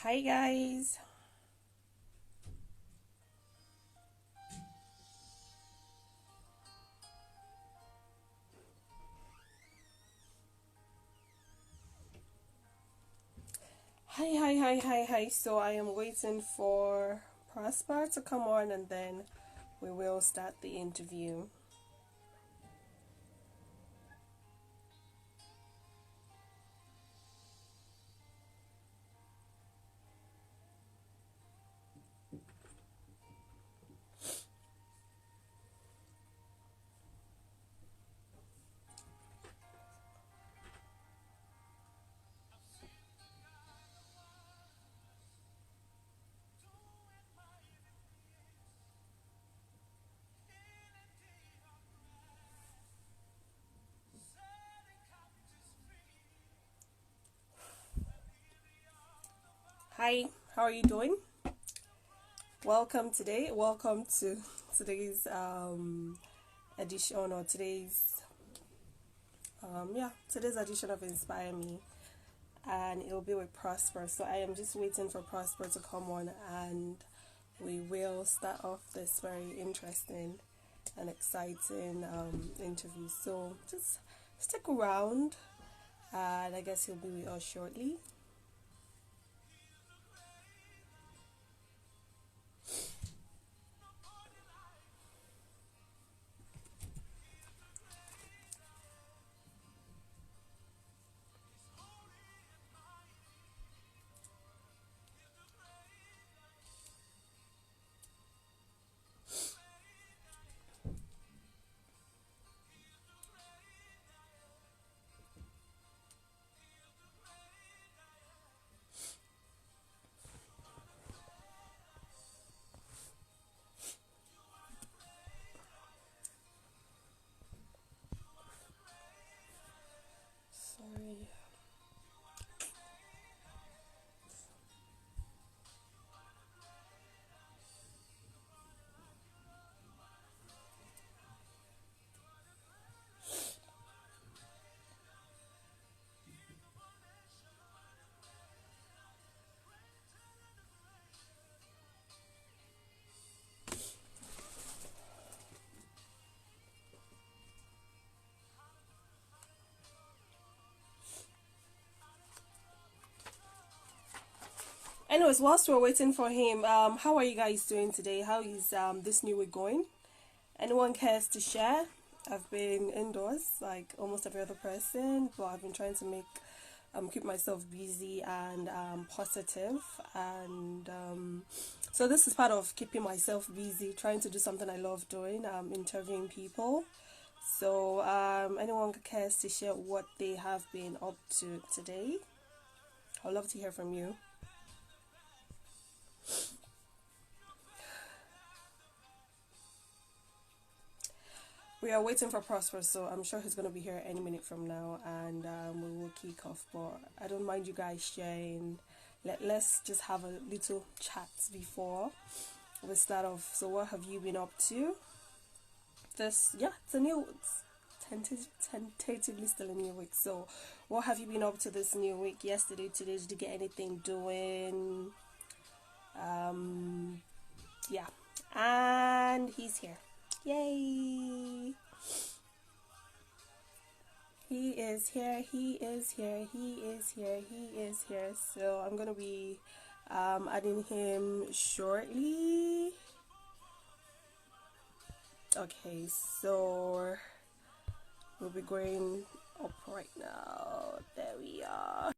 Hi guys. Hi. So I am waiting for Prospa to come on and then we will start the interview. Hi, how are you doing? Welcome today. Welcome to today's edition or today's edition of Inspire Me, and it'll be with Prosper. So I am just waiting for Prosper to come on and we will start off this very interesting and exciting interview. So just stick around, and I guess he'll be with us shortly. Sorry. Anyways, whilst we're waiting for him, how are you guys doing today? How is this new week going? Anyone cares to share? I've been indoors like almost every other person, but I've been trying to make keep myself busy and positive, and so this is part of keeping myself busy, trying to do something I love doing, interviewing people. So anyone cares to share what they have been up to today? I'd love to hear from you. We are waiting for Prosper, so I'm sure he's going to be here any minute from now, and we will kick off. But I don't mind you guys sharing. Let's just have a little chat before we start off. So, what have you been up to? It's a it's tentatively still a new week. So, what have you been up to this new week? Yesterday, today, did you get anything doing? Um, yeah, and he's here. Yay! He is here, he is here, he is here, he is here. So I'm gonna be adding him shortly. Okay, so we'll be going up right now. There we are.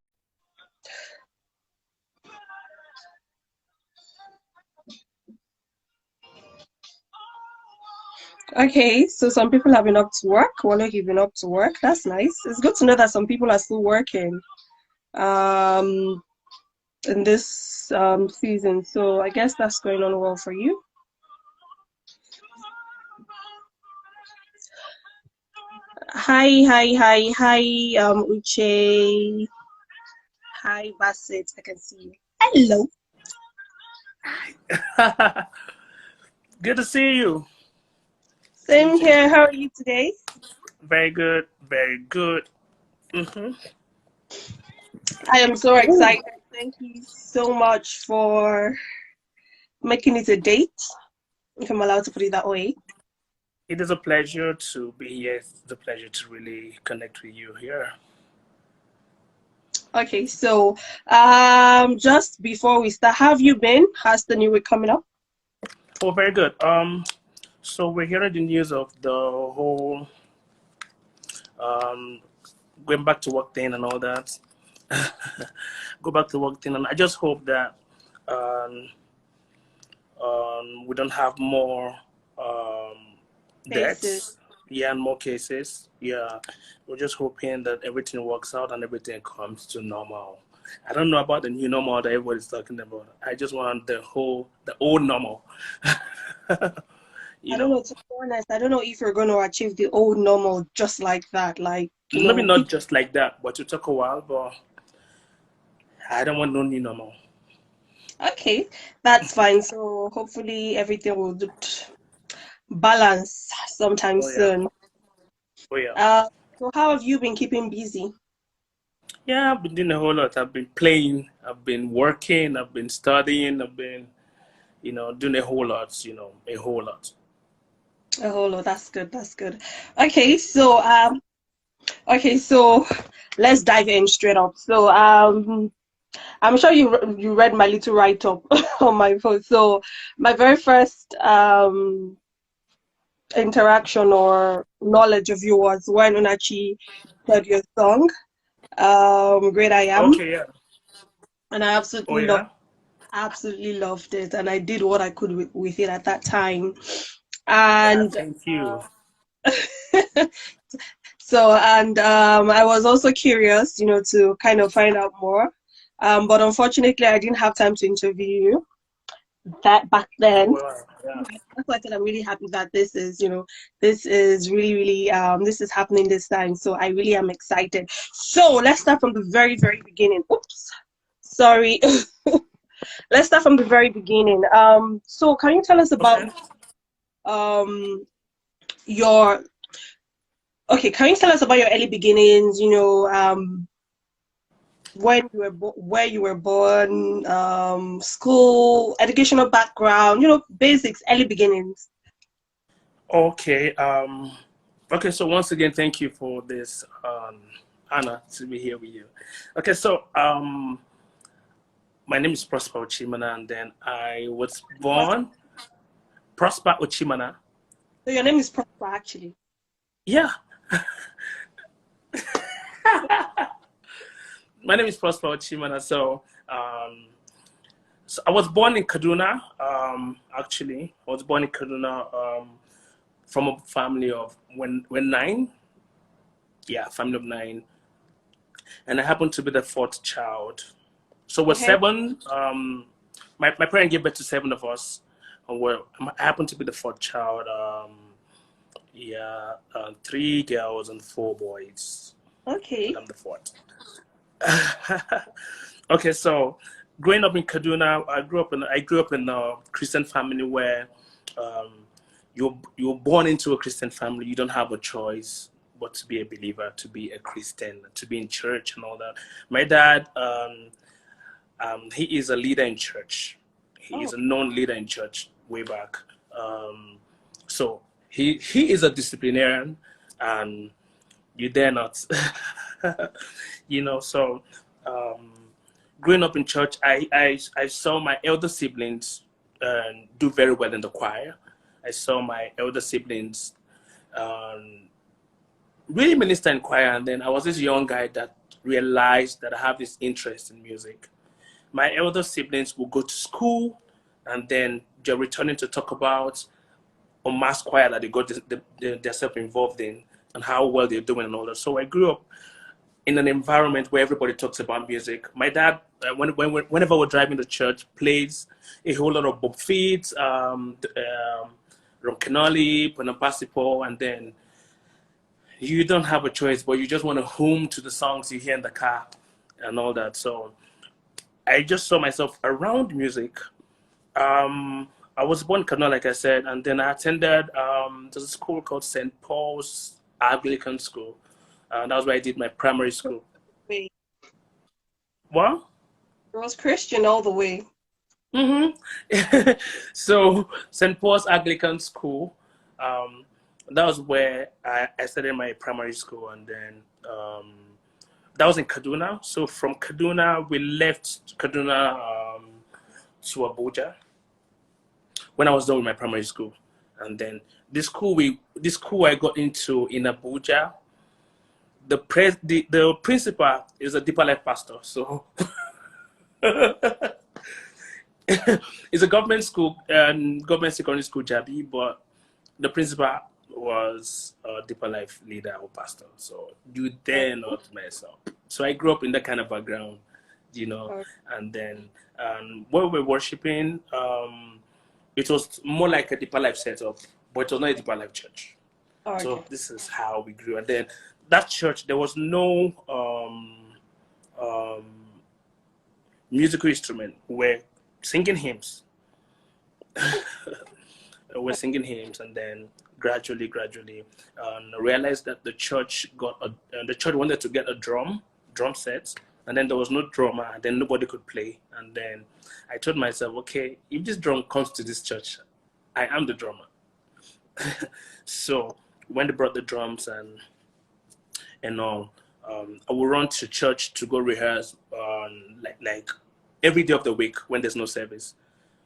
Okay, so some people have been up to work. Well, you've been up to work. That's nice. It's good to know that some people are still working um, in this season. So I guess that's going on well for you. Hi, Uche. Hi, Bassett. I can see you. Hello. Good to see you. Same here. How are you today? Very good. Very good. I am so Ooh. excited Thank you so much for making it a date, if I'm allowed to put it that way. It is a pleasure to be here. It's a pleasure to really connect with you here. Okay, so just before we start, how have you been? How's the new week coming up? Oh, very good. So we're hearing the news of the whole um going back to work thing and all that. Go back to work thing, and I just hope that um, we don't have more Cases. deaths. Yeah, and more cases. Yeah, we're just hoping that everything works out and everything comes to normal. I don't know about the new normal that everybody's talking about. I just want the old normal. you I don't know, know, to be honest, I don't know if you're going to achieve the old normal just like that. Like, maybe not people. just like that, but it took a while. But I don't want no new normal. Okay, that's fine. So hopefully everything will balance sometime Oh yeah, soon. oh yeah, Uh, so how have you been keeping busy? yeah. I've been doing a whole lot. I've been playing. I've been working. I've been studying. I've been, doing a whole lot. A whole lot. A whole lot. That's good. That's good. Okay, so let's dive in straight up. So I'm sure you read my little write up on my phone. So my very first interaction or knowledge of you was when Unachi heard your song, Great I Am, Okay, yeah. and I Oh yeah. absolutely loved it, and I did what I could with it at that time. Yeah. And Thank you. so, and I was also curious, to kind of find out more. But unfortunately, I didn't have time to interview you that back Oh then. wow. Yeah. That's why I said I'm really happy that this is really, really, this is happening this time. So I really am excited. So let's start from the very, very beginning. Oops, sorry. Let's start from the very beginning. So can you tell us about Okay. um your okay? Can you tell us about your early beginnings? When you were where you were born, school, educational background, basics, early beginnings. Okay. Okay. So once again, thank you for this honor to be here with you. Okay. So my name is Prospa Ochimana, and then I was born Prosper Ochimana. So your name is Prosper, actually. Yeah. My name is Prosper Ochimana. So I was born in Kaduna. Actually, I was born in Kaduna. From a family of when nine. Yeah, family of nine, and I happened to be the fourth child. So we're Okay. seven. My parents gave birth to seven of us. And I happened to be the fourth child. Yeah, three girls and four boys, and Okay. I'm the fourth. Okay, so growing up in Kaduna, I grew up in a Christian family where um, you're born into a Christian family. You don't have a choice but to be a believer, to be a Christian, to be in church and all that. My dad, he is a leader in church. He Oh, is a known leader in church way back. Um, so he is a disciplinarian, and you dare not. So um, growing up in church, I saw my elder siblings do very well in the choir. I saw my elder siblings um, really minister in choir, and then I was this young guy that realized that I have this interest in music. My elder siblings will go to school, and then they're returning to talk about a mass choir that they got themselves involved in and how well they're doing and all that. So I grew up in an environment where everybody talks about music. My dad, whenever we're driving to church, plays a whole lot of Bob Feet, Ron Kenali, Panapasipo, and then you don't have a choice, but you just want to hum to the songs you hear in the car and all that. So I just saw myself around music. Um, I was born in Kaduna, like I said, and then I attended there's a school called St. Paul's Anglican School. That was where I did my primary school. wait. What? It was Christian all the way. Mm-hmm. So St. Paul's Anglican School, um, that was where I started my primary school, and then that was in Kaduna. So from Kaduna, we left Kaduna to Abuja when I was done with my primary school, and then this school I got into in Abuja. The principal is a deeper life pastor, so it's a government school and government secondary school, Jabi, but the principal was a deeper life leader or pastor. So you dare not mess up. So I grew up in that kind of background, you know, Oh, and then when we were worshiping, it was more like a deeper life setup, but it was not a deeper life church. okay. So this is how we grew. And then that church, there was no um, musical instrument. We're singing hymns. We're singing hymns, and then gradually, realized that the church wanted to get a drum set, and then there was no drummer, and then nobody could play. And then I told myself, okay, if this drum comes to this church, I am the drummer. So when they brought the drums and all, I would run to church to go rehearse like every day of the week when there's no service.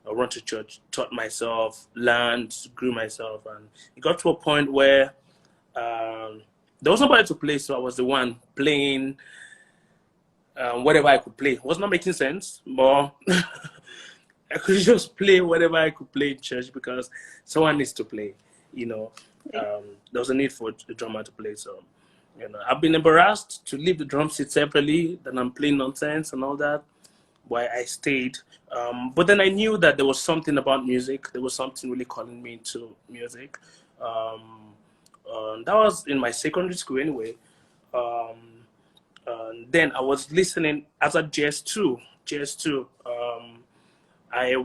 I went to church, taught myself, learned, grew myself, and it got to a point where there was nobody to play, so I was the one playing whatever I could play. It was not making sense, but I could just play whatever I could play in church because someone needs to play. You know, there was a need for the drummer to play, so. I've been embarrassed to leave the drum set separately, then I'm playing nonsense and all that. Why I stayed. But then I knew that there was something about music. There was something really calling me into music. That was in my secondary school anyway. Um, then I was listening as a JS2. JS2. I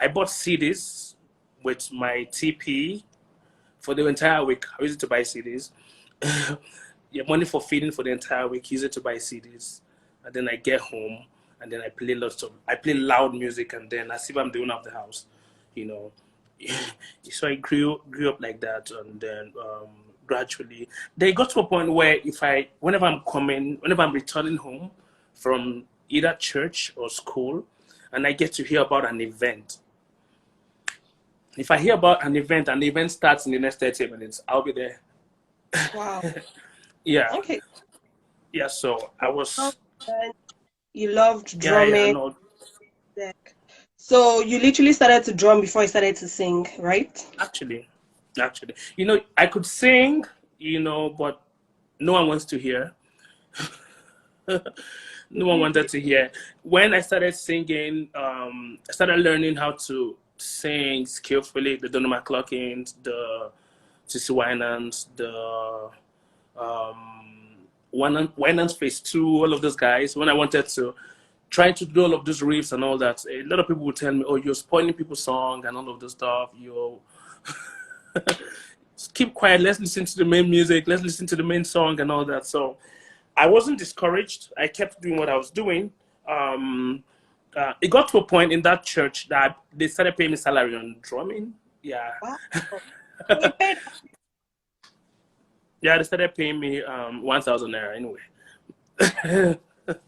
bought CDs with my TP for the entire week. I used to buy CDs. Yeah, money for feeding for the entire week. Use it to buy CDs, and then I get home and then I play loud music, and then as if I'm the owner of the house, you know. So I grew up like that, and then gradually they got to a point where whenever I'm returning home from either church or school, and I get to hear about an event. If I hear about an event and the event starts in the next 30 minutes, I'll be there. Wow. Yeah, Okay. yeah. So I Oh, was, and you loved yeah, drumming. no, So you literally started to drum before you started to sing, right? actually, actually, I could sing, but no one wants to hear. No one wanted to hear. When I started singing, I started learning how to sing skillfully, the Donald McClockins, the Sissy Winans, the Winans Phase 2, all of those guys. When I wanted to try to do all of those riffs and all that, a lot of people would tell me, oh, you're spoiling people's song and all of this stuff. You're keep quiet, let's listen to the main music, let's listen to the main song and all that. So I wasn't discouraged. I kept doing what I was doing. It got to a point in that church that they started paying me salary on drumming. Yeah. Wow. You paid. Yeah, they started paying me 1,000 naira anyway. That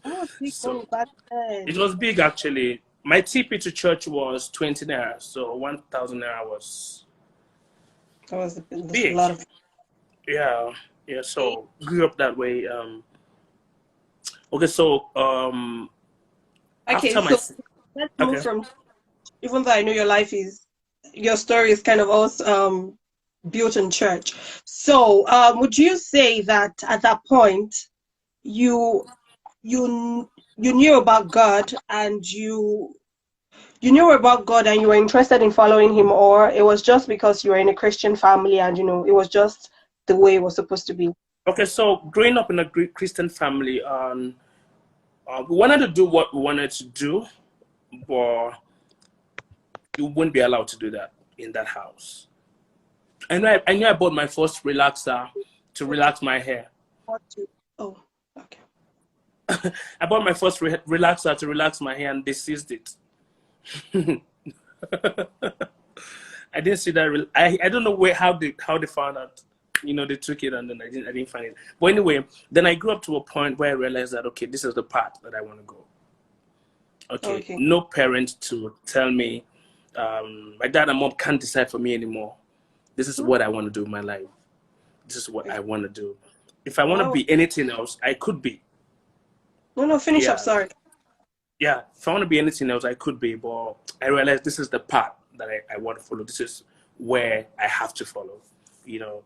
was big money So back it then. was big actually. My TP to church was 20 naira, so 1,000 naira was That's a big. lot of. Yeah, yeah. So grew up that way. Okay, so Okay, after my so let's move okay, from. Even though I know your story is kind of also built in church. So, would you say that at that point you you knew about God and you knew about God and you were interested in following Him, or it was just because you were in a Christian family and it was just the way it was supposed to be? okay. So growing up in a Christian family, we wanted to do what we wanted to do, but you wouldn't be allowed to do that in that house. I knew I bought my first relaxer to relax my hair. What to- Oh, okay. I bought my first relaxer to relax my hair, and they seized it. I didn't see that. I don't know how they found out. You know, they took it, and then I didn't find it. But anyway, then I grew up to a point where I realized that, okay, this is the path that I want to go. Okay, Okay. no parent to tell me, my dad and mom can't decide for me anymore. This is what I want to do in my life. This is what I want to do. If I want to Wow. be anything else, I could be. No, finish up. Yeah, Sorry. yeah. If I want to be anything else, I could be. But I realized this is the path that I want to follow. This is where I have to follow. You know,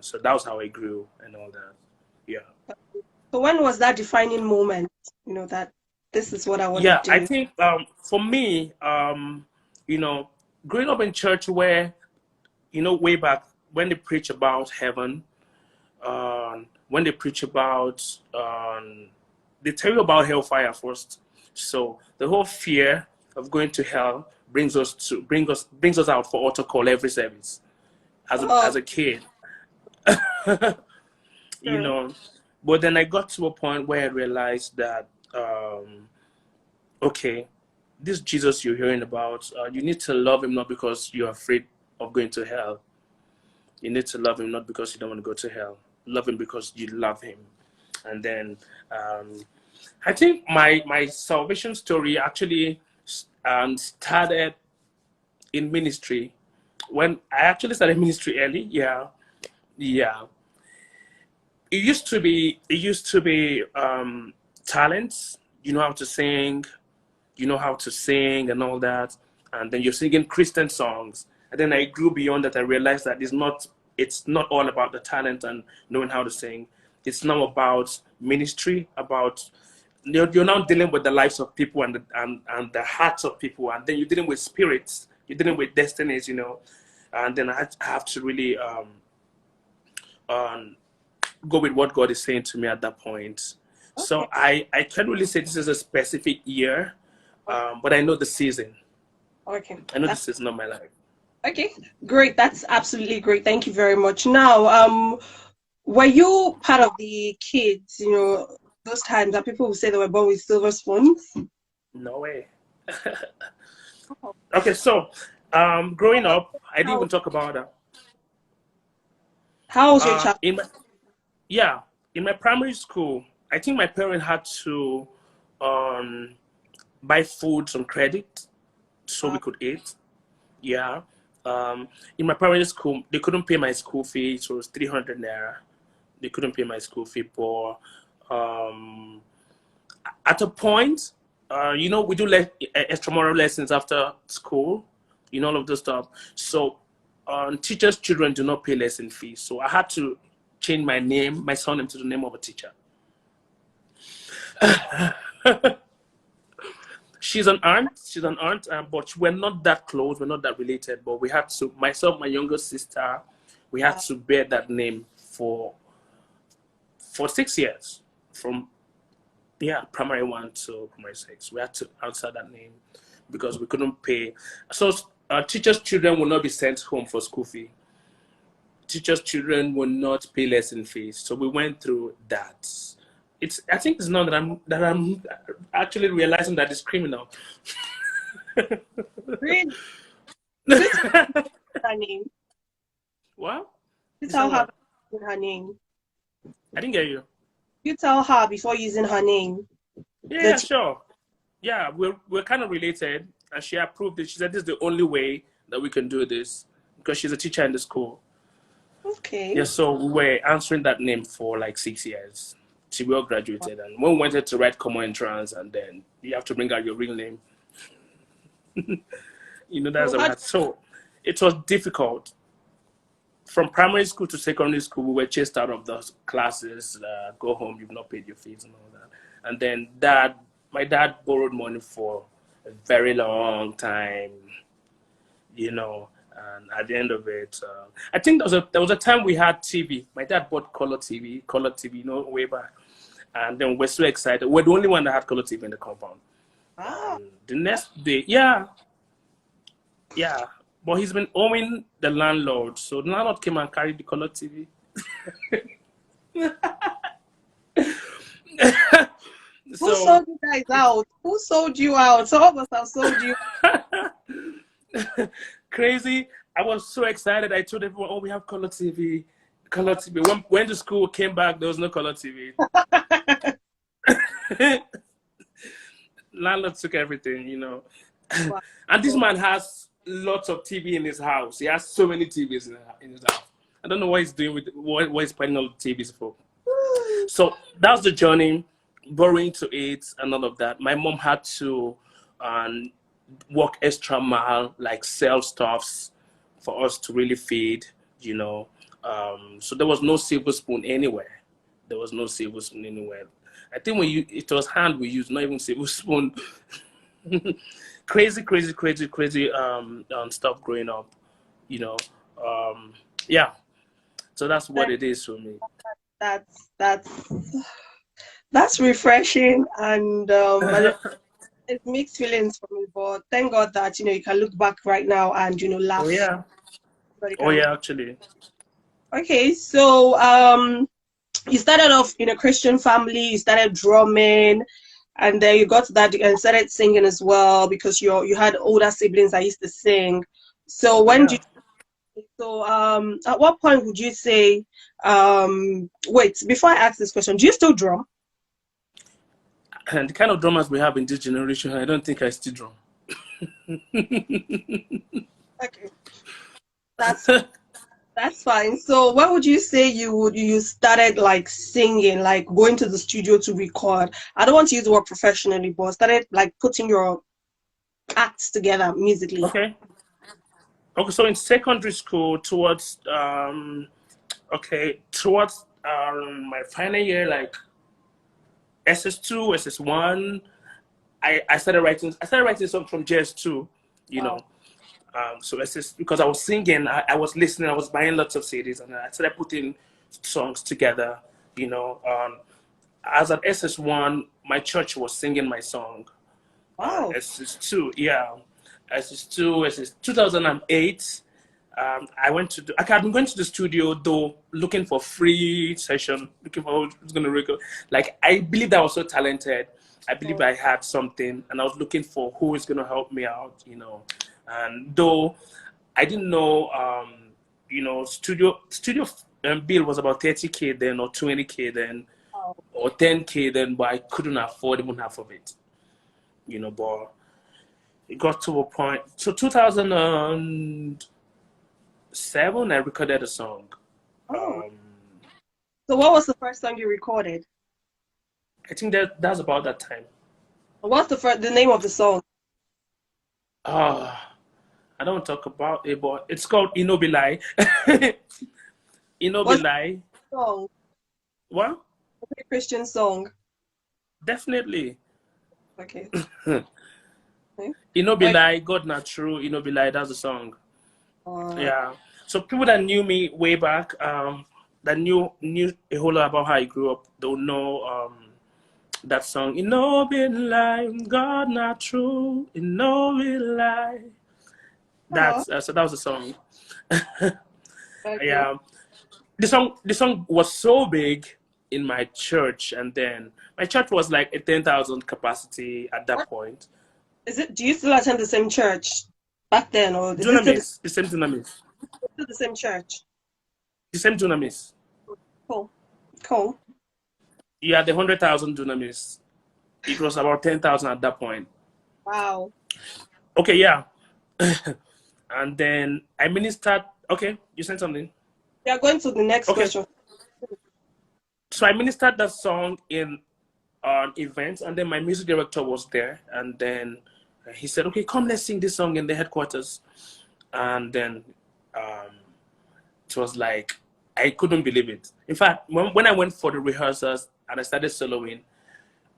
so that was how I grew and all that. Yeah. So when was that defining moment? You know, that this is what I want to Yeah, I do. think for me, you know, growing up in church where, you know, way back when they preach about heaven, when they preach about, they tell you about hellfire first. So the whole fear of going to hell brings us out for altar call every service Oh, as a kid, you sure. know. But then I got to a point where I realized that, okay, this Jesus you're hearing about, you need to love him not because you're afraid of going to hell. You need to love him not because you don't want to go to hell. Love him because you love him. And then I think my salvation story actually started in ministry. When I actually started ministry early, yeah, yeah. It used to be talents. You know how to sing, and all that, and then you're singing Christian songs. And then I grew beyond that. I realized that it's not all about the talent and knowing how to sing. It's now about ministry, about you're now dealing with the lives of people and the hearts of people, and then you're dealing with spirits, you're dealing with destinies, and then I have to really um, go with what God is saying to me at that point. So Okay. I can't really say this is a specific year, but I know the season. Okay. I know the That's season of my life. okay. Great. That's absolutely great. Thank you very much. Now, were you part of the kids, those times that people would say they were born with silver spoons? No way. Okay, so growing up, I didn't How even talk about that. how was your child? In my Yeah, in my primary school, I think my parent had to um, buy food on credit so we could eat. Yeah. In my primary school, they couldn't pay my school fee. So it was 300 naira. They couldn't pay my school fee. But um, at a point, we do extramural lessons after school, all of this stuff. So teachers' children do not pay lesson fees. So I had to change my surname to the name of a teacher. She's an aunt, but we're not that close. We're not that related. But we had to, myself, my younger sister, we had to bear that name for 6 years, from primary one to primary six. We had to answer that name because we couldn't pay. So teachers' children will not be sent home for school fee. Teachers' children will not pay lesson fees. So we went through that. I think it's now that I'm actually realizing that it's criminal. Really? Did you tell her name? What? You You said tell her what? before using her name. I didn't get you. You tell her before using her name. Yeah, The yeah, sure. Yeah, we're kind of related, and she approved it. She said this is the only way that we can do this because she's a teacher in the school. okay. Yeah, so we were answering that name for like 6 years. Till we all graduated, and when we wanted to write common entrance, and then you have to bring out your real name. That's So what we how had. So it was difficult. From primary school to secondary school, we were chased out of the classes. Go home, you've not paid your fees and all that. And then my dad borrowed money for a very long time, and at the end of it, I think there was a time we had TV. My dad bought color TV, way back. And then we're so excited. We're the only one that had color TV in the compound. ah, The next day, yeah, yeah. But he's been owing the landlord. So the landlord came and carried the color TV. guys out? Who sold you out? Some of us have sold you. Crazy. I was so excited. I told everyone, oh, we have color TV. Color TV. Went to school, came back, there was no color TV. Landlord took everything, you know. Wow. And this man has lots of TV in his house. He has so many TVs in his house. I don't know what he's doing with what he's putting all the TVs for. So that's the journey, borrowing to eat and all of that. My mom had to work extra mile, like sell stuffs for us to really feed, you know. So there was no silver spoon anywhere. There was no silver spoon anywhere. I think it was hand we used, not even silver spoon. Crazy, crazy, crazy, crazy stuff growing up, you know. Yeah. So that's what it is for me. That's that's refreshing, and it makes feelings for me. But thank God that you can look back right now and Oh laugh. yeah. Oh Can. yeah, actually. Okay, so you started off in a Christian family. You started drumming, and then you got to that and started singing as well because you had older siblings that used to sing. So Oh when yeah. did so at what point would you say wait, before I ask this question, do you still drum? And the kind of drummers we have in this generation, I don't think I still drum. Okay, that's that's fine. So when would you say you started like singing, like going to the studio to record? I don't want to use the word professionally, but started like putting your acts together musically. Okay. Okay, so in secondary school, towards my final year, like SS2, SS1, I started writing songs from JS2, you know. Wow. So SS, because I was singing, I was listening, I was buying lots of CDs, and I started putting songs together, you know. As at SS1, my church was singing my song. Wow. SS2, yeah. SS2, SS 2008. I went to. I've been going to the studio though, looking for free session, looking for who's going to record. Like I believed I was so talented. I believe I had something, and I was looking for who is going to help me out, you know. And though I didn't know, studio bill was about 30K then, or 20K then, Wow. or 10K then, but I couldn't afford even half of it, you know. But it got to a point. So 2007, I recorded a song. Oh. Um, So what was the first song you recorded? I think that's about that time. What's the name of the song? Uh, I don't talk about it, but it's called Inobilai. What's Inobilai. the song? What? A Christian song. Definitely. Okay. Okay. Like, Inobilai, God Not True, Inobilai, that's the song. uh, Yeah. So people that knew me way back, that knew a whole lot about how I grew up, don't know that song. Inobilai, God Not True, Inobilai. oh, So that was the song. okay. Yeah. The song was so big in my church, and then my church was like a 10,000 capacity at that What point. is it? Do you still attend the same church back then, or is it Dunamis, the same Dunamis. still the same church? The same Dunamis. Cool. Cool. Yeah, the 100,000 Dunamis. It was about 10,000 at that point. Wow. Okay, yeah. And then I ministered. Okay, you said something. We are going to the next Okay, question. so I ministered that song in events, and then my music director was there, and then he said, "Okay, come, let's sing this song in the headquarters." And then um, it was like I couldn't believe it. In fact, when I went for the rehearsals and I started soloing,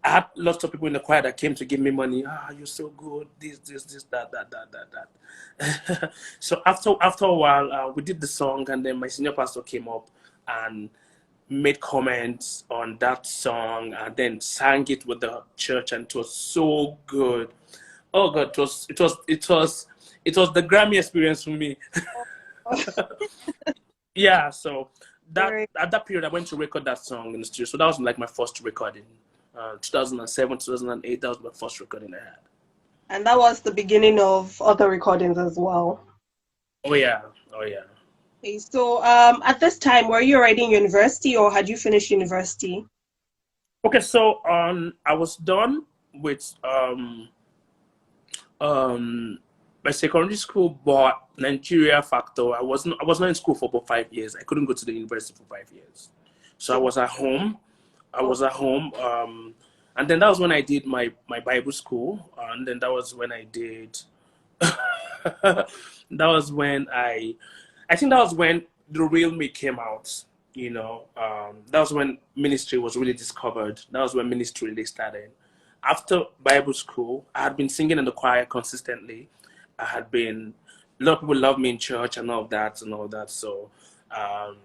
I had lots of people in the choir that came to give me money. Ah, you're so good. This, that. So after a while, we did the song, and then my senior pastor came up and made comments on that song, and then sang it with the church, and it was so good. Oh God, it was the Grammy experience for me. Yeah, so that Very at that period I went to record that song in the studio. So that was like my first recording. 2007, 2008. That was my first recording I had. And that was the beginning of other recordings as well. Oh yeah, oh yeah. Okay, so at this time, were you already in university or had you finished university? Okay, so I was done with um my secondary school, but Nigeria factor. I was not in school for about 5 years. I couldn't go to the university for 5 years, so I So, was at home. I oh, was at home, and then that was when I did my Bible school, and then that was when I did. that was when I think that was when the real me came out. That was when ministry was really discovered. That was when ministry really started. After Bible school, I had been singing in the choir consistently. I had been, a lot of people love me in church and all of that and all that. So um,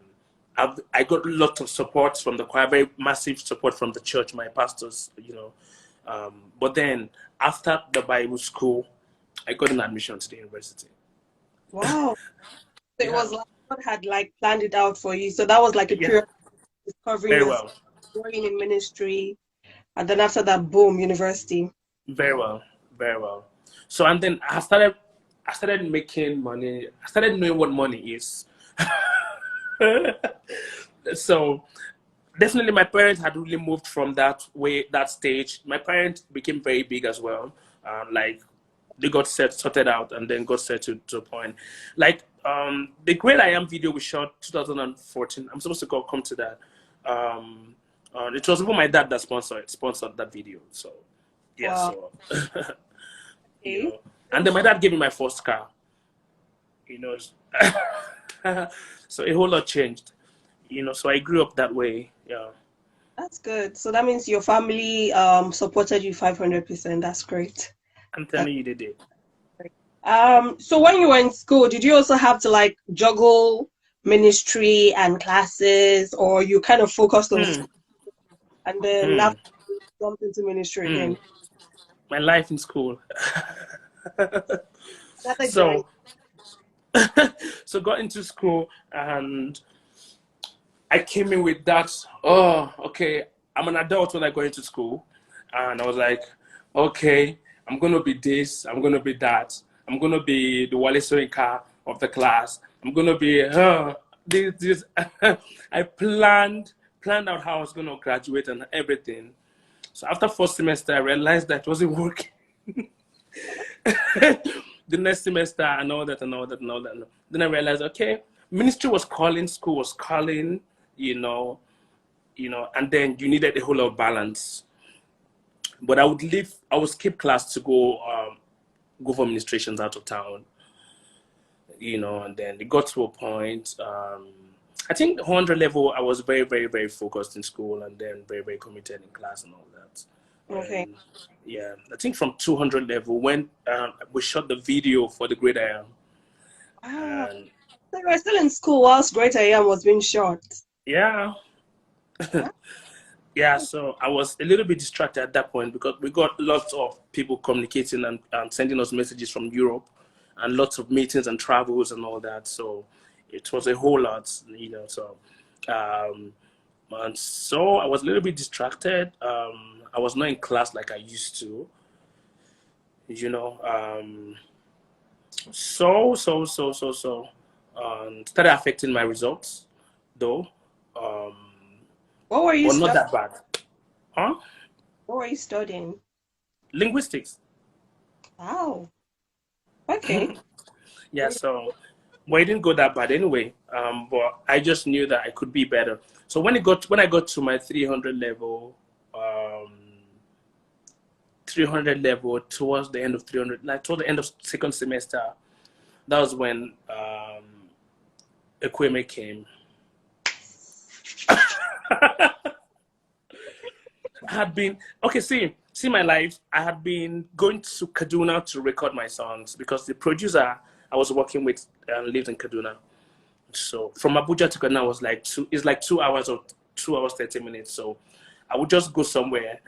I got a lot of support from the choir, very massive support from the church, my pastors. But then after the Bible school, I got an admission to the university. wow. So it Yeah, was like God had like planned it out for you. So that was like a yeah, period of discovering very yourself, well, growing in ministry, and then after that, boom, university. very well, very well. So and then I started making money. I started knowing what money is. So definitely my parents had really moved from that stage. My parents became very big as well. Like they got sorted out and then got set to a point. Like the Great I Am video we shot 2014. I'm supposed to come to that. Um, it was even my dad that sponsored that video. So yeah, Wow. so you Okay. know, and then my dad gave me my first car. You know, so a whole lot changed. So I grew up that way. Yeah. That's good. So that means your family supported you 500%. That's great. I'm That's telling you, they did. great. So when you were in school, did you also have to like juggle ministry and classes, or you kind of focused on Hmm, school and then hmm, after jumped into ministry hmm. again? My life in school. Another journey. so, so got into school and I came in with that. Oh, okay. I'm an adult when I go into school, and I was like, okay, I'm gonna be this. I'm gonna be that. I'm gonna be the Wale Soyinka of the class. I'm gonna be this. I planned out how I was gonna graduate and everything. So after first semester, I realized that it wasn't working. The next semester and all that and all that and all that. Then I realized, okay, ministry was calling, school was calling, you know, and then you needed a whole lot of balance. But I would skip class to go for administrations out of town, and then it got to a point. I think 100 level, I was very, very, very focused in school and then very, very committed in class and all that. Okay. And yeah, I think from 200 level, when we shot the video for the Great I Am, Ah, and so you were still in school whilst Great I Am was being shot. yeah, Ah, yeah, so I was a little bit distracted at that point because we got lots of people communicating and sending us messages from Europe and lots of meetings and travels and all that. So it was a whole lot. So, um, and so I was a little bit distracted. I was not in class like I used to, you know. Started affecting my results though, um, what were you but not studying? that bad. Huh? What were you studying? Linguistics. Wow. Okay. Yeah, so well, it didn't go that bad anyway. But I just knew that I could be better. So when I got to my 300 level towards the end of 300, like towards the end of second semester, that was when Ekwueme came. I had been okay. See my life. I had been going to Kaduna to record my songs because the producer I was working with lived in Kaduna. So from Abuja to Kaduna was like it's like 2 hours or 2 hours 30 minutes. So I would just go somewhere,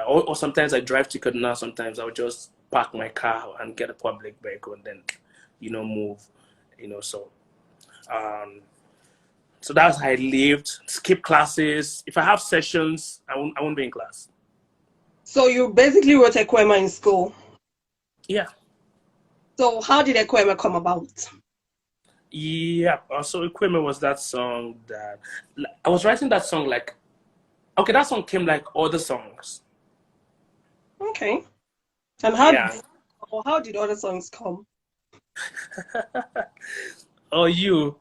or sometimes I drive to Kaduna. Sometimes I would just park my car and get a public vehicle and then, move. So um, so that's how I lived. Skip classes. If I have sessions, I won't be in class. So you basically wrote Ekwueme in school. Yeah. So how did Ekwueme come about? Yeah. Also, Ekwueme was that song that I was writing that song like, okay, that song came like other songs. Okay. And Yeah. how did other songs come? Oh, you.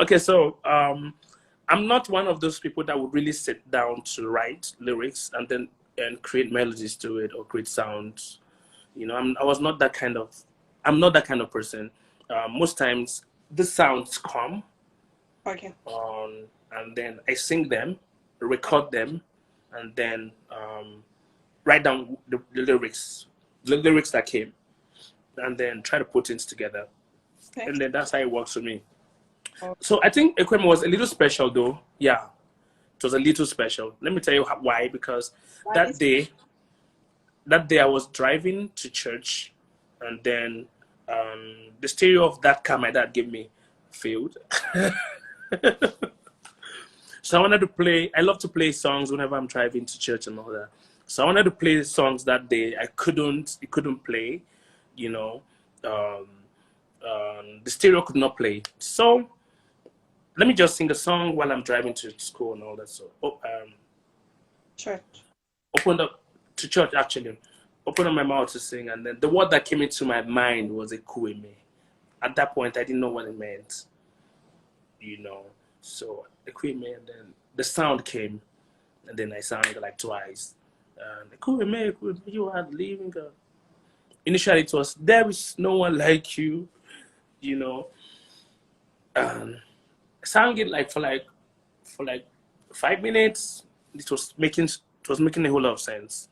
Okay, so I'm not one of those people that would really sit down to write lyrics and then and create melodies to it or create sounds. You know, I was not that kind of. I'm not that kind of person. Most times, the sounds come Okay. on, and then I sing them, record them, and then write down the lyrics that came, and then try to put things together. Okay. And then that's how it works for me. Oh, So I think Ekwem was a little special, though. Yeah, it was a little special. Let me tell you why. Because why that is day, that day I was driving to church, and then the stereo of that car my dad gave me failed. So I wanted to play. I love to play songs whenever I'm driving to church and all that. So I wanted to play songs that day. I couldn't. It couldn't play. You know, um, the stereo could not play. So let me just sing a song while I'm driving to school and all that. So church? opened up to church actually. Opened up my mouth to sing, and then the word that came into my mind was Ekwueme. At that point, I didn't know what it meant. You know, so Ekwueme, and then the sound came, and then I sang it like twice. Ekwueme, Ekwueme, you are the living God. Initially, it was there is no one like you. You know, and I sang it like for like 5 minutes. It was making a whole lot of sense.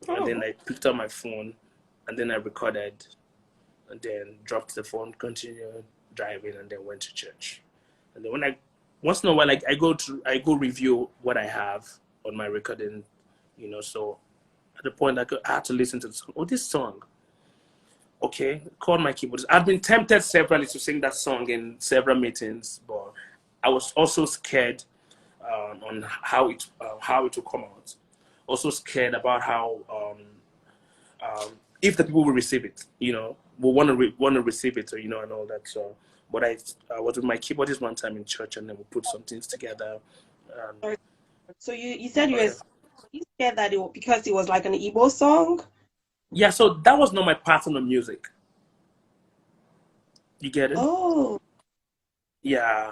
And then Oh, I picked up my phone, and then I recorded, and then dropped the phone, continued driving, and then went to church. And then once in a while, like I go review what I have on my recording, So at the point I had to listen to the song. Oh, this song. Okay, called my keyboardist. I've been tempted severally to sing that song in several meetings, but I was also scared on how it will come out. Also scared about how if the people will receive it, will want to receive it, and all that. So, but I was with my keyboardist one time in church, and then we put some things together. Um, sorry. So you said okay. you scared that because it was like an Igbo song? Yeah, so that was not my pattern of music. You get it? Oh, Yeah,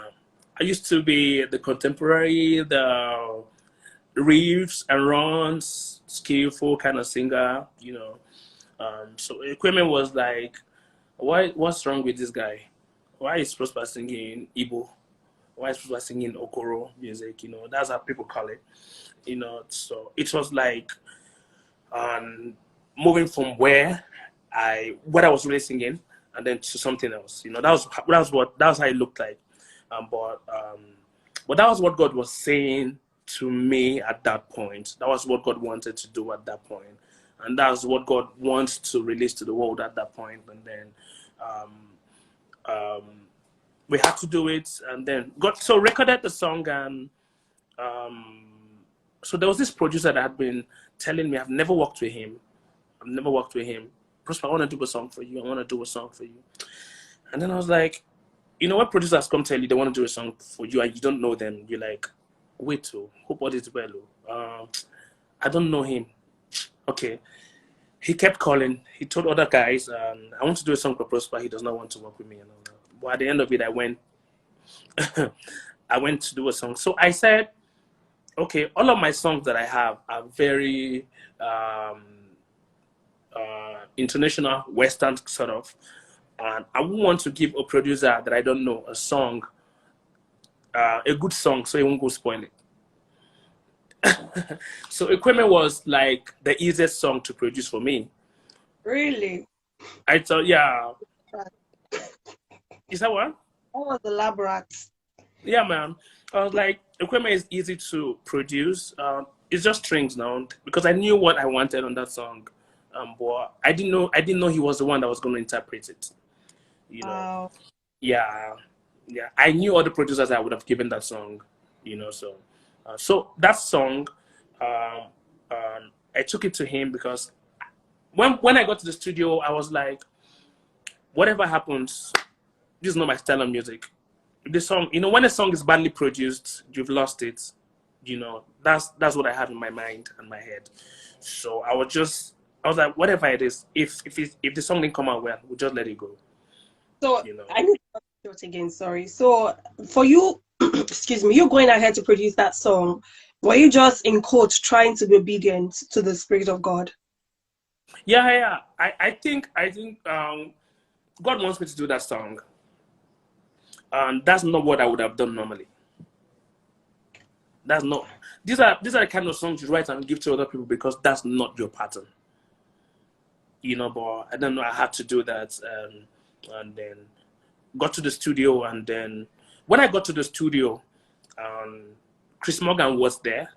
I used to be the contemporary, the riffs and runs, skillful kind of singer. So equipment was like, what's wrong with this guy? Why is Prospa singing Igbo? Why is Prospa singing Okoro music? That's how people call it. So it was like moving from what I was really singing and then to something else. That was how it looked like. But that was what God was saying to me at that point. That was what God wanted to do at that point, and that's what God wants to release to the world at that point. And then um, we had to do it, and then God so recorded the song, and um, so there was this producer that had been telling me I've never worked with him. I've never worked with him. Prosper, I want to do a song for you. I want to do a song for you. And then I was like, when producers come tell you they want to do a song for you and you don't know them, you're like, wait, who bought it well? I don't know him. Okay. He kept calling. He told other guys, I want to do a song for Prosper. He does not want to work with me and all that. But at the end of it, I went, I went to do a song. So I said, okay, all of my songs that I have are very international, Western sort of. And I wouldn't want to give a producer that I don't know a song, a good song, so he won't go spoil it. So Ekwueme was like the easiest song to produce for me. really? I thought, yeah, is that one? What was elaborate? Yeah, man. I was like, Ekwueme is easy to produce. It's just strings now because I knew what I wanted on that song. But I didn't know he was the one that was going to interpret it. You know, Wow. yeah, yeah. I knew other producers I would have given that song. So that song, um, I took it to him because when I got to the studio, I was like, whatever happens, this is not my style of music. The song, when a song is badly produced, you've lost it. That's what I have in my mind and my head. So I was like, whatever it is, if the song didn't come out well, we'll just let it go. So I need to short again, sorry. So for you, excuse me, you going ahead to produce that song, were you just in quotes trying to be obedient to the Spirit of God? Yeah. I think God wants me to do that song, and that's not what I would have done normally. That's not. These are the kind of songs you write and give to other people because that's not your pattern. But I don't know. I had to do that, and then got to the studio, and then when I got to the studio, Chris Morgan was there.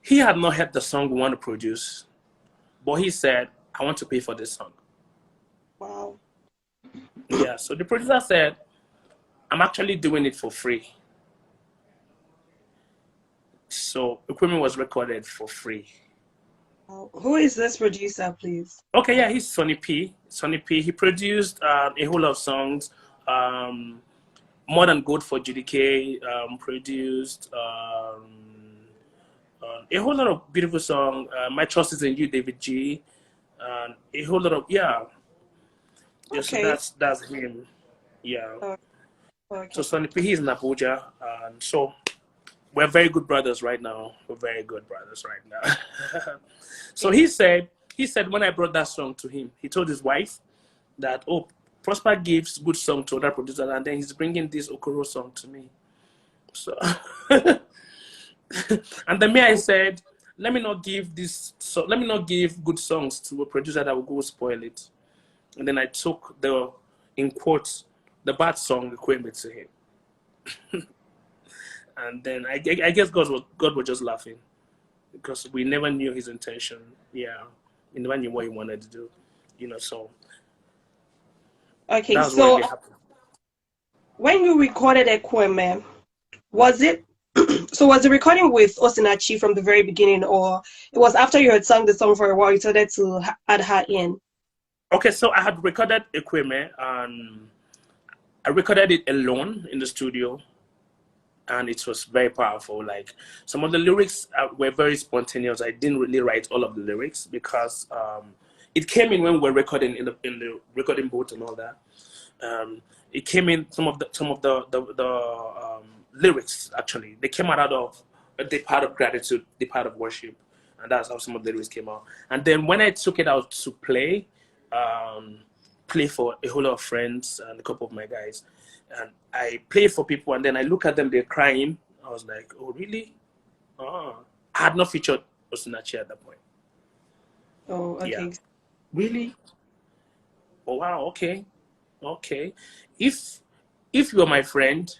He had not heard the song we want to produce, but he said, "I want to pay for this song." Wow. Yeah. So the producer said, "I'm actually doing it for free." So Ekwueme was recorded for free. Who is this producer, please? Okay, yeah, he's Sonny P. Sonny P. He produced a whole lot of songs. More Than Good for GDK. Produced a whole lot of beautiful songs. My Trust Is in You, David G. A whole lot of Yeah, so Okay. that's him. Yeah. Okay. So Sonny P. He's in Abuja, and so we're very good brothers right now. We're very good brothers right now. So he said when I brought that song to him, he told his wife that, oh, Prospa gives good song to other producers, and then he's bringing this Okoro song to me. So, and then me, I said, let me not give good songs to a producer that will go spoil it. And then I took in quotes, the bad song Ekwueme to him. And then I guess God was just laughing because we never knew his intention. Yeah, we never knew what he wanted to do. So Okay, that's what so really happened. when you recorded Ekwueme, was it so was the recording with Osinachi from the very beginning, or it was after you had sung the song for a while you started to add her in? Okay, so I had recorded Ekwueme, and I recorded it alone in the studio, and it was very powerful. Like, some of the lyrics were very spontaneous. I didn't really write all of the lyrics because it came in when we were recording in the recording booth and all that. It came in some of the lyrics, actually they came out of the part of gratitude, the part of worship, and that's how some of the lyrics came out. And then when I took it out to play for a whole lot of friends and a couple of my guys, and I play for people, and then I look at them, they're crying. I was like, oh really? I had not featured Osinachi at that point. Oh, Yeah. okay. Really? Oh wow, okay. If you're my friend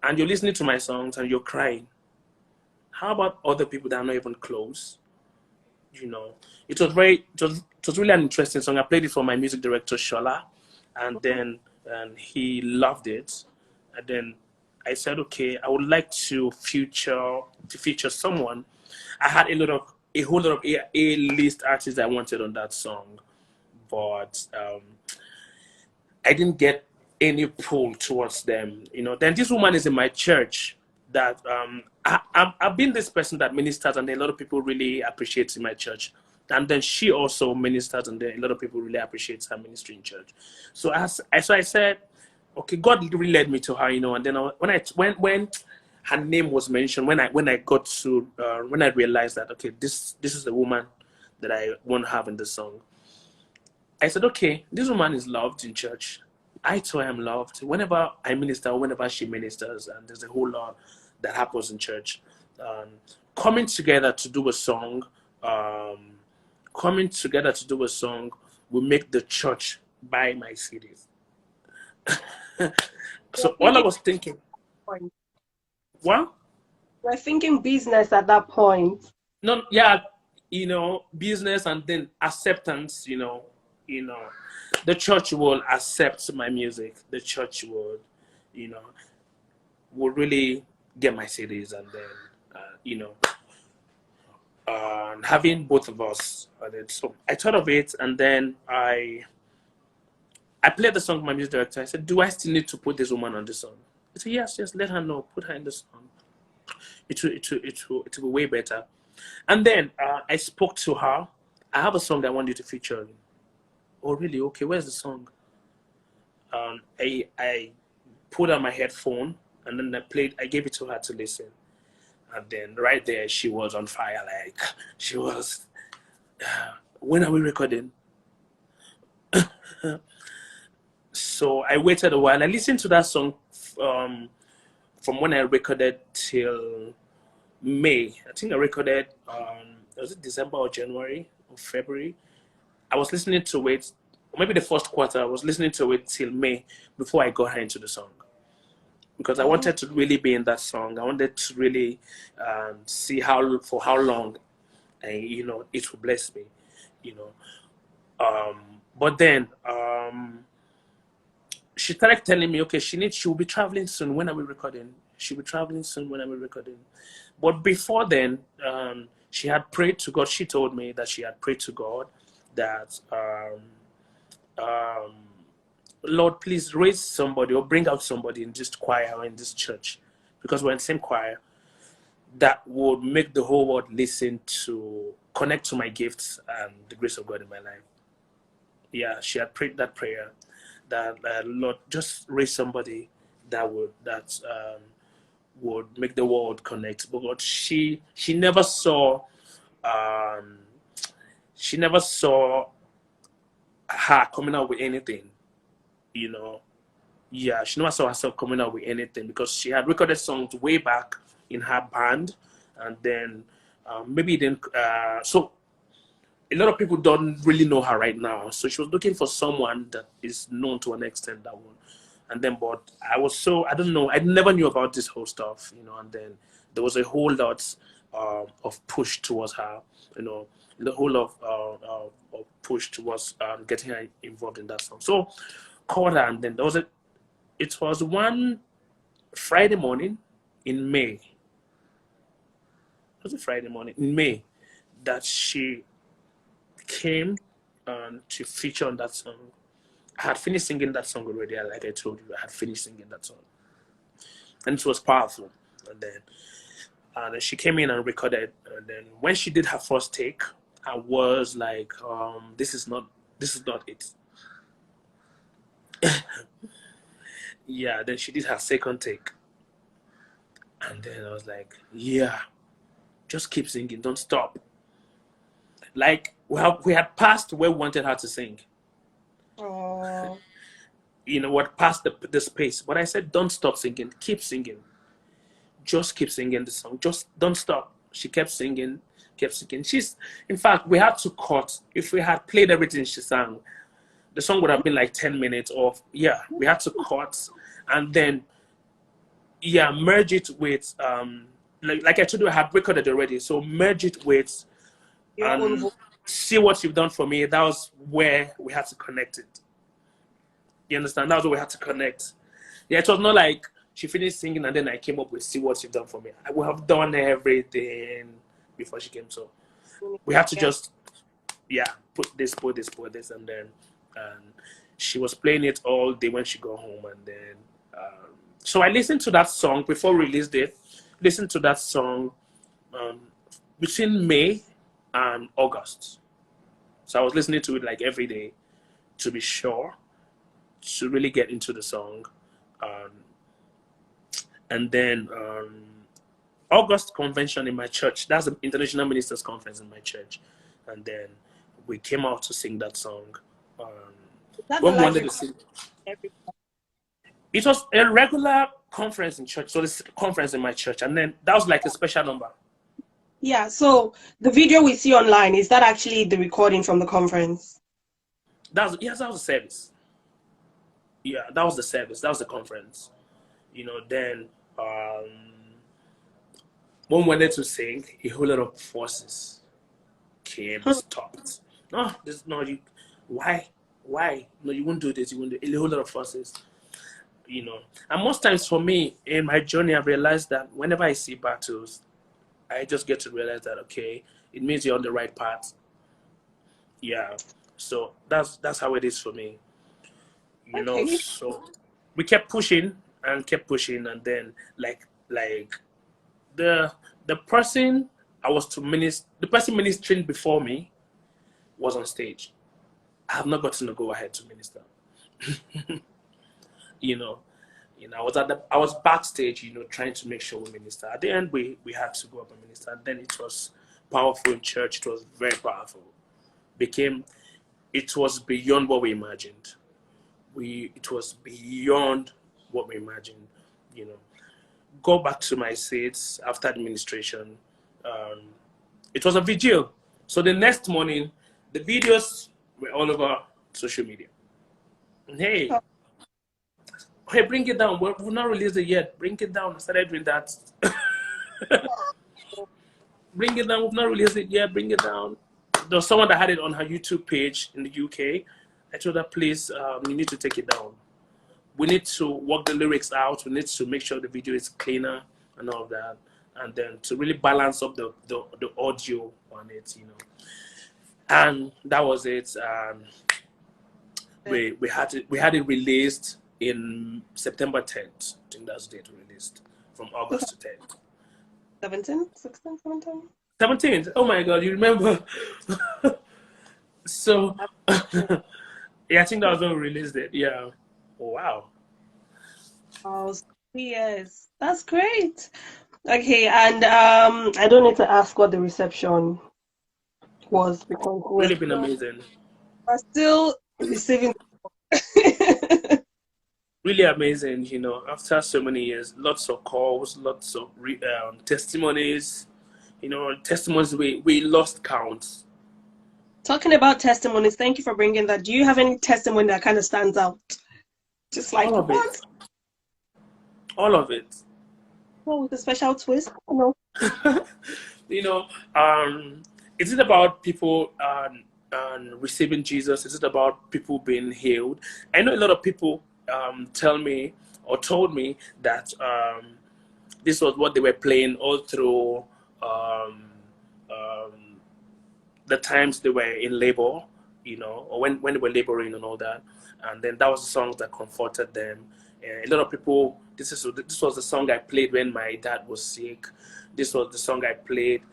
and you're listening to my songs and you're crying, how about other people that are not even close? It was really an interesting song. I played it for my music director Shola, and then he loved it. And then I said, okay, I would like to feature someone. I had a whole lot of A-list artists I wanted on that song, but I didn't get any pull towards them. Then this woman is in my church that I've been this person that ministers, and then a lot of people really appreciate in my church. And then she also ministers, and then a lot of people really appreciate her ministry in church. So I said, okay, God really led me to her, and then when her name was mentioned, when I got to when I realized that, okay, this is the woman that I want to have in the song. I said, okay, this woman is loved in church. I too am loved. Whenever I minister, whenever she ministers, and there's a whole lot that happens in church. Coming together to do a song, will make the church buy my CDs. So all I was thinking, what? We're thinking business at that point. No, yeah, business, and then acceptance, the church will accept my music. The church will really get my CDs, and then, having both of us on it. So I thought of it, and then I played the song to my music director. I said, "Do I still need to put this woman on the song?" He said, "Yes, yes. Let her know. Put her in the song. It will be way better." And then I spoke to her. "I have a song that I want you to feature." "Oh, really? Okay. Where's the song?" I put on my headphone, and then I gave it to her to listen. And then right there, she was on fire. Like, she was, "When are we recording?" So I waited a while. I listened to that song from when I recorded till May. I think I recorded, was it December or January or February? I was listening to it, maybe the first quarter, I was listening to it till May before I got her into the song. Because I wanted to really be in that song. I wanted to really see for how long, it will bless me, But then she started telling me, okay, she will be traveling soon. When are we recording? She'll be traveling soon. When are we recording? But before then, she had prayed to God. She told me that she had prayed to God that, Lord, please raise somebody or bring out somebody in this choir or in this church, because we're in the same choir, that would make the whole world connect to my gifts and the grace of God in my life. Yeah, she had prayed that prayer that, Lord, just raise somebody that would make the world connect. But God, she never saw her coming out with anything, Yeah, she never saw herself coming out with anything, because she had recorded songs way back in her band, and then maybe then so a lot of people don't really know her right now. So she was looking for someone that is known to an extent, that one. And then, but I don't know, I never knew about this whole stuff, and then there was a whole lot of push towards her, the whole of push towards getting her involved in that song. So called her, and then it was one Friday morning in May. It was a Friday morning in May that she came to feature on that song. I had finished singing that song already, like I told you. I had finished singing that song, and it was powerful. And then she came in and recorded. And then when she did her first take, I was like, "This is not it." Yeah. Then she did her second take, and then I was like, "Yeah, just keep singing, don't stop." Like we had passed where we wanted her to sing. Oh. What, past the space. But I said, "Don't stop singing, keep singing. Just keep singing the song. Just don't stop." She kept singing, kept singing. In fact, we had to cut. If we had played everything she sang, the song would have been like 10 minutes off. Yeah, we had to cut, and then, merge it with, like I told you, I had recorded already. So merge it with, Your own voice. See What You've Done For Me. That was where we had to connect it. You understand? That was where we had to connect. Yeah, it was not like she finished singing and then I came up with See What You've Done For Me. I would have done everything before she came. So we had to just, put this, and then she was playing it all day when she got home. And then, so I listened to that song before we released it. Listened to that song between May and August. So I was listening to it like every day to be sure, to really get into the song. And then August convention in my church, that's the International Ministers Conference in my church. And then we came out to sing that song. When we wanted to sing, it was a regular conference in church. So this conference in my church. And then that was like a special number. Yeah, so the video we see online, is that actually the recording from the conference? That was the service. Yeah, that was the service. That was the conference. Then when we wanted to sing, a whole lot of forces came, stopped. No, this no you. Why? No, you won't do this. You won't do it. A whole lot of forces. And most times for me in my journey, I've realized that whenever I see battles, I just get to realize that, okay, it means you're on the right path. Yeah. So that's how it is for me. Okay. So we kept pushing and kept pushing, and then like the the person the person ministering before me was on stage. I have not gotten to go ahead to minister. you know, I was backstage, trying to make sure we minister. At the end, we had to go up and minister. And then it was powerful in church. It was very powerful. It was beyond what we imagined. It was beyond what we imagined. You know, go back to my seats after administration. Um, it was a vigil. So the next morning, the videos were all over social media. And hey, Oh, hey, bring it down. We've not released it yet. Bring it down. I started doing that. Bring it down. We've not released it yet. Bring it down. There was someone that had it on her YouTube page in the UK. I told her, please, you need to take it down. We need to work the lyrics out. We need to make sure the video is cleaner and all of that. And then to really balance up the audio on it. And that was it. We had it released in September 10th. I think that's the date we released, from August to 10th. 17, 16, 17. 17th. Oh my God, you remember? So, yeah, I think that was when we released it. Yeah. Oh, wow. Oh, yes, that's great. Okay, and I don't need to ask what the reception was because Really been amazing. we're still receiving. Really amazing, after so many years, lots of calls, lots of testimonies, testimonies we lost count. Talking about testimonies, thank you for bringing that. Do you have any testimony that kind of stands out? Just like All of what? it. All of it. Well, with a special twist? No. Is it about people receiving Jesus? Is it about people being healed? I know a lot of people tell me or told me that this was what they were playing all through um, the times they were in labor, or when they were laboring and all that. And then that was the song that comforted them. And a lot of people, this was the song I played when my dad was sick. This was the song I played.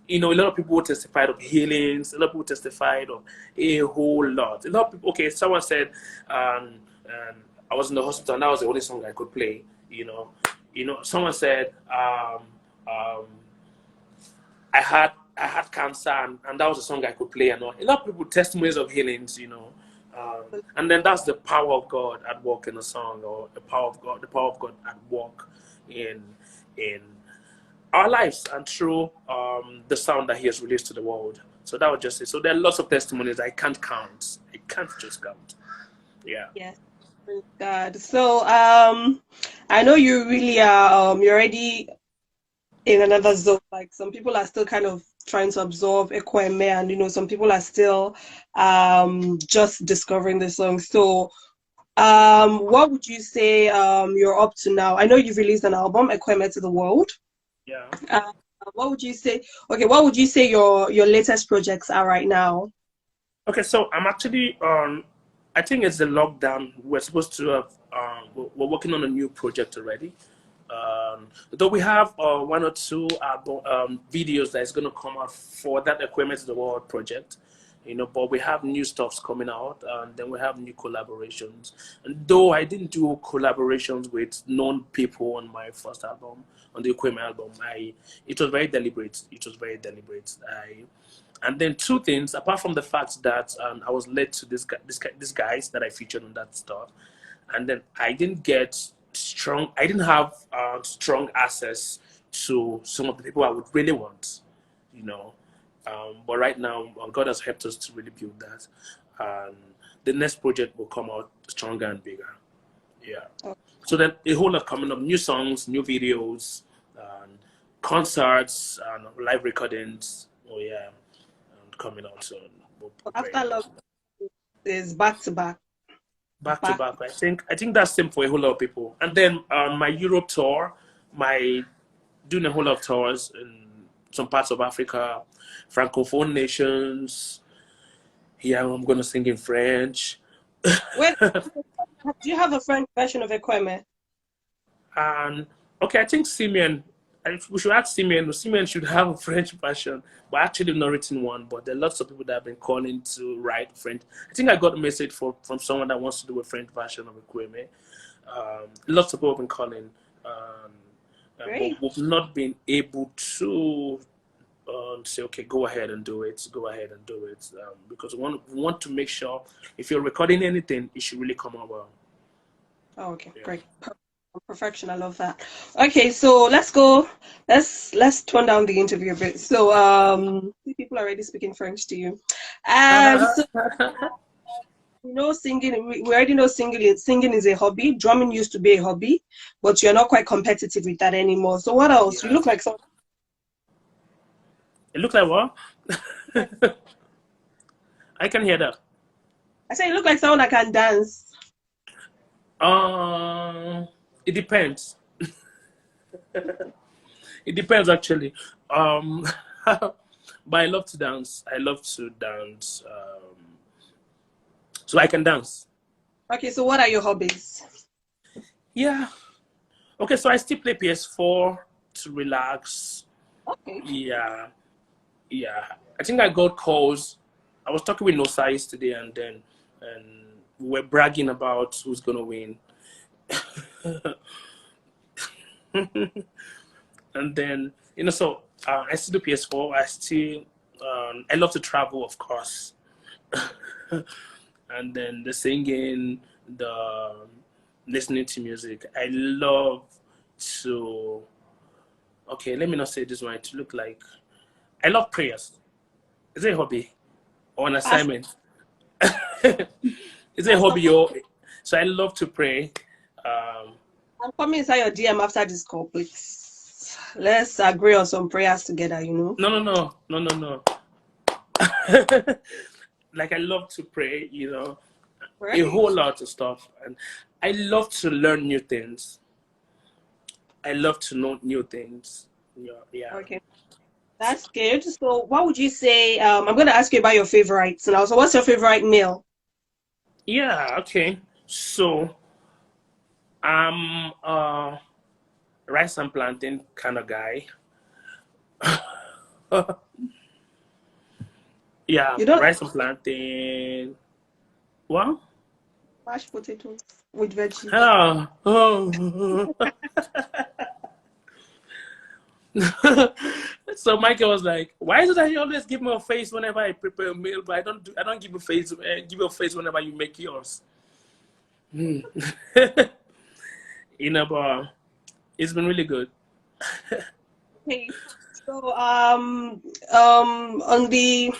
A lot of people testified of healings. A lot of people testified of a whole lot. A lot of people, okay, someone said, I was in the hospital and that was the only song I could play, Someone said, I had cancer and that was the song I could play and all. A lot of people testimonies of healings, and then that's the power of God at work in a song, or the power of God at work in our lives and through the sound that He has released to the world. So that was just it. So there are lots of testimonies I can't count. I can't just count. Yeah. Yes. Praise God. So I know you really are you're already in another zone. Like some people are still kind of trying to absorb Ekwueme, and some people are still just discovering the song. So what would you say you're up to now? I know you've released an album, Ekwueme to the World. Yeah. What would you say? Okay, what would you say your latest projects are right now? Okay, so I'm actually on. I think it's the lockdown. We're supposed to have. We're working on a new project already. Though we have one or two videos that is going to come out for that Ekwueme to the World project, but we have new stuffs coming out, and then we have new collaborations. And though I didn't do collaborations with known people on my first album, on the Ekwueme album, it was very deliberate. And then two things, apart from the fact that I was led to these guys that I featured on that stuff, and then I didn't have strong access to some of the people I would really want, but right now, God has helped us to really build that. And the next project will come out stronger and bigger. Yeah. Oh. So then a whole lot coming up, new songs, new videos, concerts, and live recordings. Oh yeah, and coming out soon. After love is back to back. Back to back. I think that's same for a whole lot of people. And then my Europe tour, doing a whole lot of tours some parts of Africa, Francophone nations. Yeah, I'm gonna sing in French. Wait, do you have a French version of Ekwueme? And okay, I think Simeon. We should ask Simeon. Simeon should have a French version, but actually not written one. But there are lots of people that have been calling to write French. I think I got a message from someone that wants to do a French version of Ekwueme. Lots of people have been calling, but Great. we've not been able to say, okay, go ahead and do it. Go ahead and do it, because we want to make sure if you're recording anything, it should really come out well. Oh, okay, Yeah. great. Perfection. I love that. Okay, so let's go. Let's tone down the interview a bit. So, people are already speaking French to you. So you know, singing. We already know singing is a hobby. Drumming used to be a hobby, but you're not quite competitive with that anymore. So, what else? You Yeah. look like someone. It looks like what? I can hear that. I say you look like someone that can dance. It depends. It depends actually. But I love to dance. I love to dance. So I can dance. Okay, so what are your hobbies? Yeah. Okay, so I still play PS4 to relax. Okay. Yeah. Yeah. I think I got calls. I was talking with Nosa yesterday and we were bragging about who's gonna win. And then, so I still do PS4. I love to travel, of course. And then the singing, the listening to music. I love to, okay, let me not say this one, to look like, I love prayers. Is it a hobby or an Ask, assignment? Is it a ask hobby or, so I love to pray. Um, I'm coming inside your DM after this call, please. Let's agree on some prayers together, you know. no. Like I love to pray, a Right? whole lot of stuff, and I love to learn new things. I love to know new things. Yeah. Okay. That's good. So what would you say? I'm gonna ask you about your favorites now. So what's your favorite meal? Yeah. Okay. So I'm a rice and plantain kind of guy. Yeah, You don't like rice and plantain. What? mashed potatoes with veggies. Oh. So Michael was like, "Why is it that you always give me a face whenever I prepare a meal, but I don't give a face. Give you a face whenever you make yours." Hmm. But it's been really good. Okay. So on the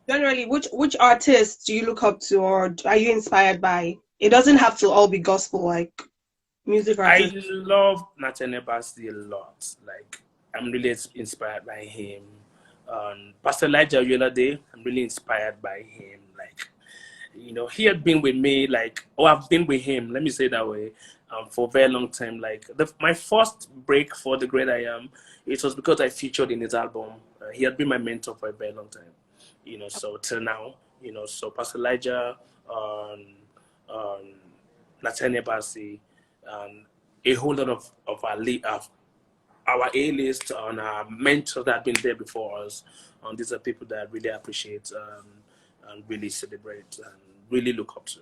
generally, which artists do you look up to, or are you inspired by? It doesn't have to all be gospel, like music I artists. love Nathaniel Bassey a lot. Like, I'm really inspired by him. Pastor Elijah Oyelade, I'm really inspired by him. Like, he had been with me, like, I've been with him, let me say it that way, for a very long time. Like, my first break for The Great I Am, it was because I featured in his album. He had been my mentor for a very long time, so till now, so Pastor Elijah, um, Nathaniel Bassey, and a whole lot of our A-list and our mentors that have been there before us. And these are people that I really appreciate and really celebrate and really look up to.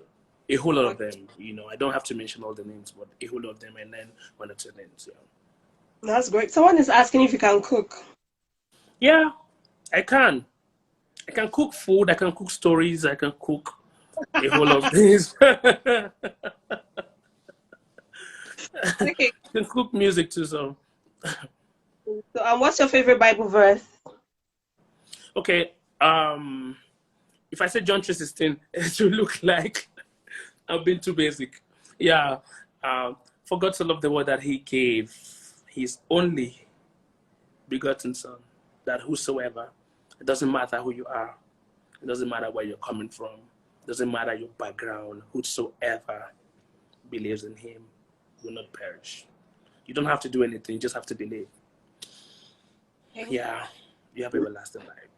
A whole lot of Okay. them, I don't have to mention all the names, but a whole lot of them, and then one or two names. Yeah, That's great. Someone is asking if you can cook. yeah, I can. I can cook food. I can cook stories. I can cook a whole lot of things. I Okay. can cook music too. So, So, what's your favorite Bible verse? okay. If I say John 3:16, it will look like I've been too basic. Yeah. For God to love the world that He gave His only begotten Son, that whosoever, it doesn't matter who you are, it doesn't matter where you're coming from, it doesn't matter your background, whosoever believes in Him will not perish. You don't have to do anything, you just have to believe. Yeah, you have everlasting life.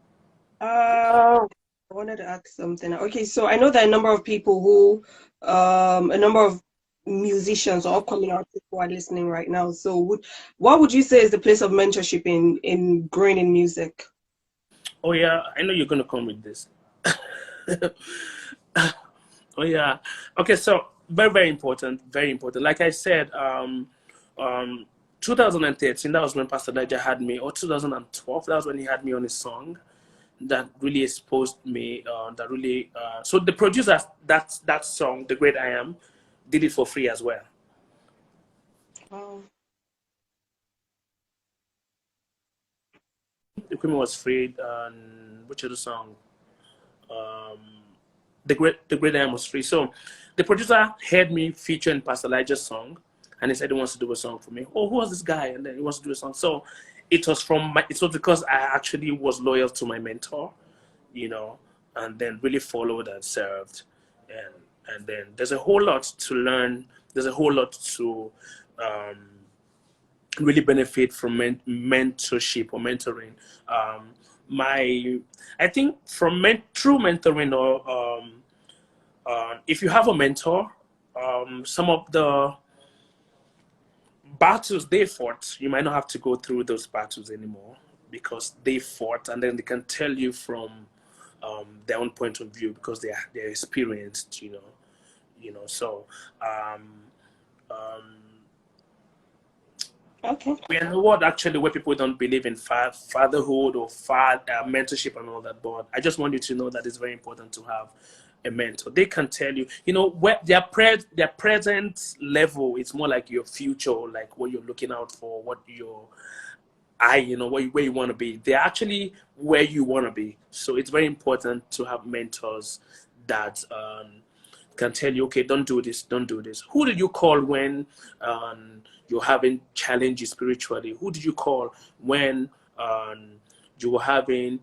I wanted to ask something. Okay, so I know that a number of people who, a number of musicians or upcoming artists who are listening right now. So, what would you say is the place of mentorship in growing in music? Oh yeah, I know you're gonna come with this. Oh yeah. Okay, so very, very important, very important. Like I said, um 2013, that was when Pastor Niger had me, or 2012, that was when he had me on his song that really exposed me, that really so the producer that song, The Great I Am, did it for free as well. Wow. Ekwueme was free, and which other song? Um, the great I Am was free. So the producer heard me featuring Pastor Elijah's song, and he said he wants to do a song for me. Oh, who was this guy? And then he wants to do a song. So it was because I actually was loyal to my mentor, you know, and then really followed and served, and then there's a whole lot to learn. There's a whole lot to um, really benefit from mentorship or mentoring. Um, my, I think through mentoring, or if you have a mentor, some of the battles they fought, you might not have to go through those battles anymore because they fought, and then they can tell you from their own point of view because they're experienced, So um, um, Okay. we're in a world actually where people don't believe in fatherhood or mentorship and all that, but I just want you to know that it's very important to have a mentor. They can tell you, where their present level is more like your future, like what you're looking out for, what your where you want to be. They're actually where you want to be. So it's very important to have mentors that can tell you, okay, don't do this, don't do this. Who did you call when you're having challenges spiritually? Who did you call when you were having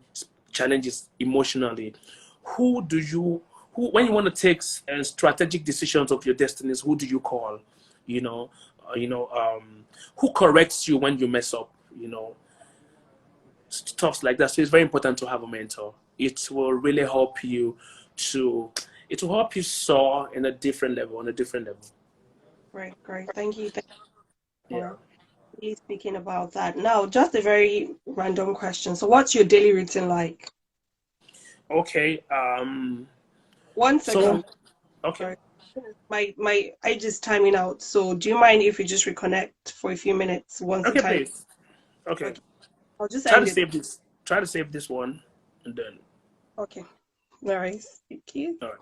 challenges emotionally? Who do you who when you want to take strategic decisions of your destinies? Who do you call? You know, who corrects you when you mess up? Stuff like that. So it's very important to have a mentor. It will really help you to it will help you soar in a different level, on a different level. Great, great. Thank you. Thank you Yeah. for really speaking about that. Now, just a very random question. So, what's your daily routine like? Okay. One So second. okay. Sorry. My age is timing out. So, do you mind if we just reconnect for a few minutes once the Okay, time? please. Okay. Okay. I'll just Try end to it. save this. Try to save this one, and then. Okay. All right. Thank you. All right.